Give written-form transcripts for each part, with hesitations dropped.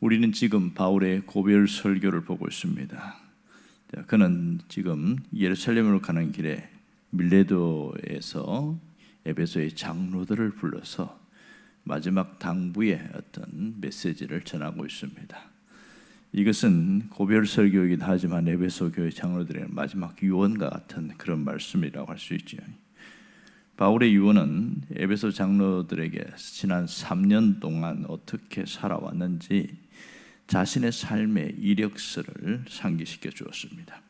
우리는 지금 바울의 고별 설교를 보고 있습니다. 그는 지금 예루살렘으로 가는 길에 밀레도에서 에베소의 장로들을 불러서 마지막 당부의 어떤 메시지를 전하고 있습니다. 이것은 고별 설교이기도 하지만 에베소 교회 장로들의 마지막 유언과 같은 그런 말씀이라고 할 수 있죠. 바울의 유언은 에베소 장로들에게 지난 3년 동안 어떻게 살아왔는지 자신의 삶의 이력서를 상기시켜 주었습니다.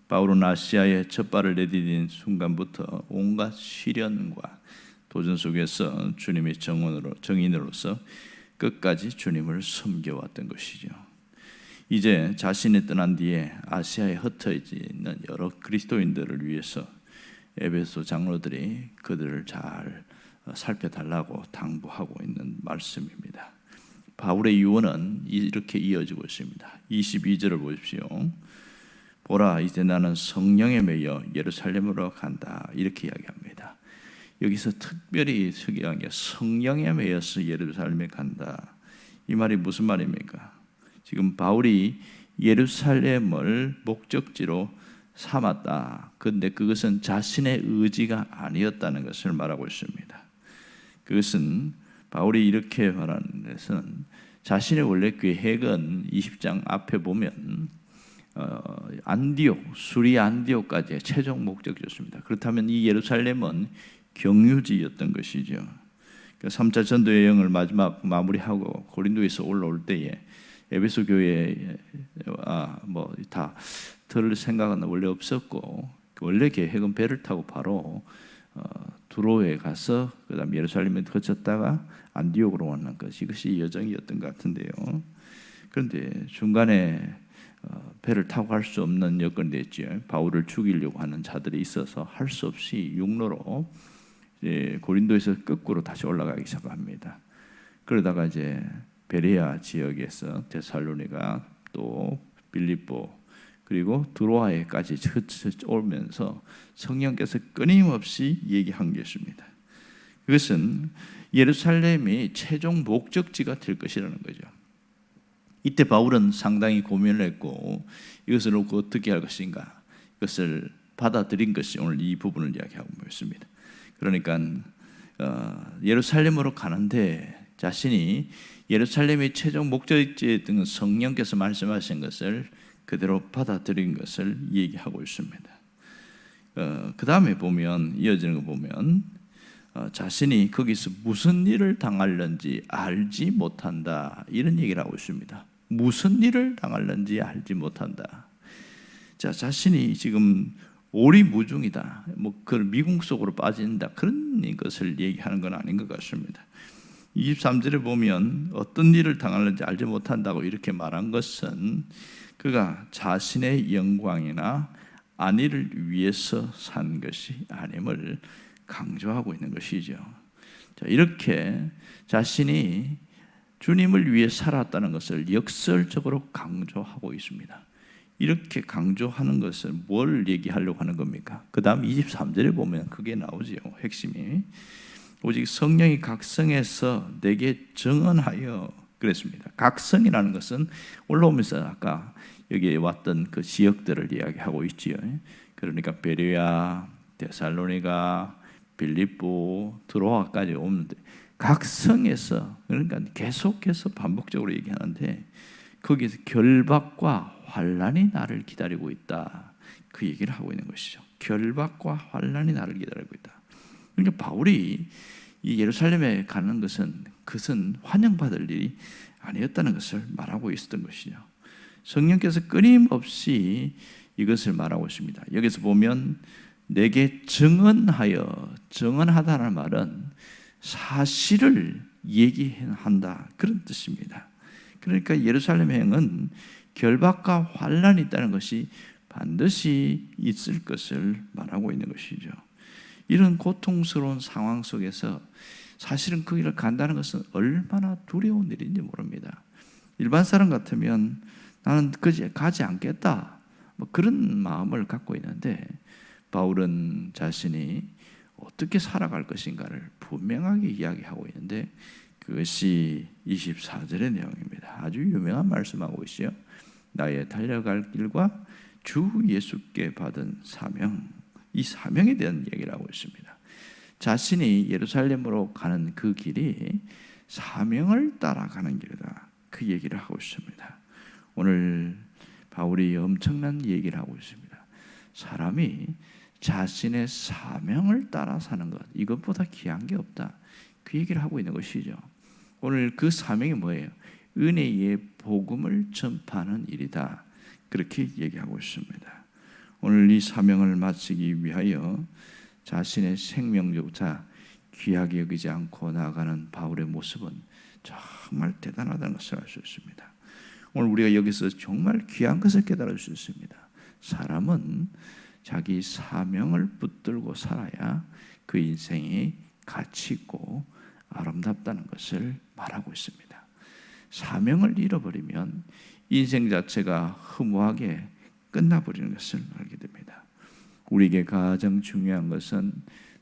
바울은 아시아에 첫 발을 내디딘 순간부터 온갖 시련과 도전 속에서 주님의 정인으로서 끝까지 주님을 섬겨왔던 것이죠. 이제 자신이 떠난 뒤에 아시아에 흩어져 있는 여러 그리스도인들을 위해서 에베소 장로들이 그들을 잘 살펴달라고 당부하고 있는 말씀입니다. 바울의 유언은 이렇게 이어지고 있습니다. 22절을 보십시오. 보라, 이제 나는 성령에 매여 예루살렘으로 간다. 이렇게 이야기합니다. 여기서 특별히 특이한 게 성령에 매여서 예루살렘에 간다. 이 말이 무슨 말입니까? 지금 바울이 예루살렘을 목적지로 삼았다. 그런데 그것은 자신의 의지가 아니었다는 것을 말하고 있습니다. 그것은 바울이 이렇게 말하는 것은 자신의 원래 계획은 20장 앞에 보면 수리 안디옥까지의 최종 목적이었습니다. 그렇다면 이 예루살렘은 경유지였던 것이죠. 3차 전도 여행을 마지막 마무리하고 고린도에서 올라올 때에 에베소 교회에 다 들을 생각은 원래 없었고 원래 계획은 배를 타고 바로 두로에 가서 그다음 예루살렘에 거쳤다가 안디옥으로 오는 것이 이것이 여정이었던 것 같은데요. 그런데 중간에 배를 타고 갈 수 없는 여건이 됐죠. 바울을 죽이려고 하는 자들이 있어서 할 수 없이 육로로 고린도에서 거꾸로 다시 올라가기 시작합니다. 그러다가 이제 베레아 지역에서 데살로니가 또 빌립보 그리고 드로아에까지 오면서 성령께서 끊임없이 얘기한 것입니다. 그것은 예루살렘이 최종 목적지가 될 것이라는 거죠. 이때 바울은 상당히 고민을 했고 이것을 놓고 어떻게 할 것인가 이것을 받아들인 것이 오늘 이 부분을 이야기하고 있습니다. 그러니까 예루살렘으로 가는데 자신이 예루살렘의 최종 목적지에 든 성령께서 말씀하신 것을 그대로 받아들인 것을 얘기하고 있습니다. 그 다음에 보면 이어지는 거 보면 자신이 거기서 무슨 일을 당할는지 알지 못한다 이런 얘기를 하고 있습니다. 무슨 일을 당할는지 알지 못한다. 자신이 지금 오리무중이다. 그 미궁 속으로 빠진다. 그런 것을 얘기하는 건 아닌 것 같습니다. 23절에 보면 어떤 일을 당하는지 알지 못한다고 이렇게 말한 것은 그가 자신의 영광이나 안위를 위해서 산 것이 아님을 강조하고 있는 것이죠. 이렇게 자신이 주님을 위해 살았다는 것을 역설적으로 강조하고 있습니다. 이렇게 강조하는 것은 뭘 얘기하려고 하는 겁니까? 그 다음 23절에 보면 그게 나오죠. 핵심이 오직 성령이 각성해서 내게 정언하여 그랬습니다. 각성이라는 것은 올라오면서 아까 여기에 왔던 그 지역들을 이야기하고 있지요. 그러니까 베레아, 데살로니가, 빌립보, 드로아까지 오는데 각성해서 그러니까 계속해서 반복적으로 얘기하는데 거기서 결박과 환난이 나를 기다리고 있다. 그 얘기를 하고 있는 것이죠. 결박과 환난이 나를 기다리고 있다. 그러니까 바울이 이 예루살렘에 가는 것은 그것은 환영받을 일이 아니었다는 것을 말하고 있었던 것이죠. 성령께서 끊임없이 이것을 말하고 있습니다. 여기서 보면 내게 정언하다는 말은 사실을 얘기한다 그런 뜻입니다. 그러니까 예루살렘 행은 결박과 환난이 있다는 것이 반드시 있을 것을 말하고 있는 것이죠. 이런 고통스러운 상황 속에서 사실은 그 길을 간다는 것은 얼마나 두려운 일인지 모릅니다. 일반 사람 같으면 나는 가지 않겠다 그런 마음을 갖고 있는데 바울은 자신이 어떻게 살아갈 것인가를 분명하게 이야기하고 있는데 그것이 24절의 내용입니다. 있습니다. 아주 유명한 말씀하고 있어요. 나의 달려갈 길과 주 예수께 받은 사명, 이 사명에 대한 얘기를 하고 있습니다. 자신이 예루살렘으로 가는 그 길이 사명을 따라가는 길이다, 그 얘기를 하고 있습니다. 오늘 바울이 엄청난 얘기를 하고 있습니다. 사람이 자신의 사명을 따라 사는 것, 이것보다 귀한 게 없다, 그 얘기를 하고 있는 것이죠. 오늘 그 사명이 뭐예요? 은혜의 복음을 전파하는 일이다, 그렇게 얘기하고 있습니다. 오늘 이 사명을 마치기 위하여 자신의 생명조차 귀하게 여기지 않고 나아가는 바울의 모습은 정말 대단하다는 것을 알 수 있습니다. 오늘 우리가 여기서 정말 귀한 것을 깨달을 수 있습니다. 사람은 자기 사명을 붙들고 살아야 그 인생이 가치 있고 아름답다는 것을 말하고 있습니다. 사명을 잃어버리면 인생 자체가 허무하게 끝나버리는 것을 알게 됩니다. 우리에게 가장 중요한 것은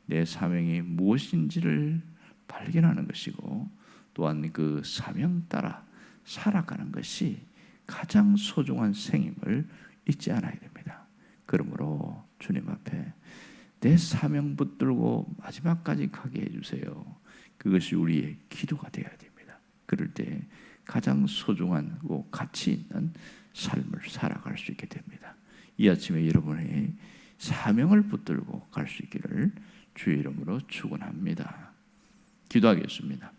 내 사명이 무엇인지를 발견하는 것이고, 또한 그 사명 따라 살아가는 것이 가장 소중한 생임을 잊지 않아야 됩니다. 그러므로 주님 앞에 내 사명 붙들고 마지막까지 가게 해주세요, 그것이 우리의 기도가 되어야 됩니다. 그럴 때 가장 소중하고 가치 있는 삶을 살아갈 수 있게 됩니다. 이 아침에 여러분의 사명을 붙들고 갈 수 있기를 주의 이름으로 축원합니다. 기도하겠습니다.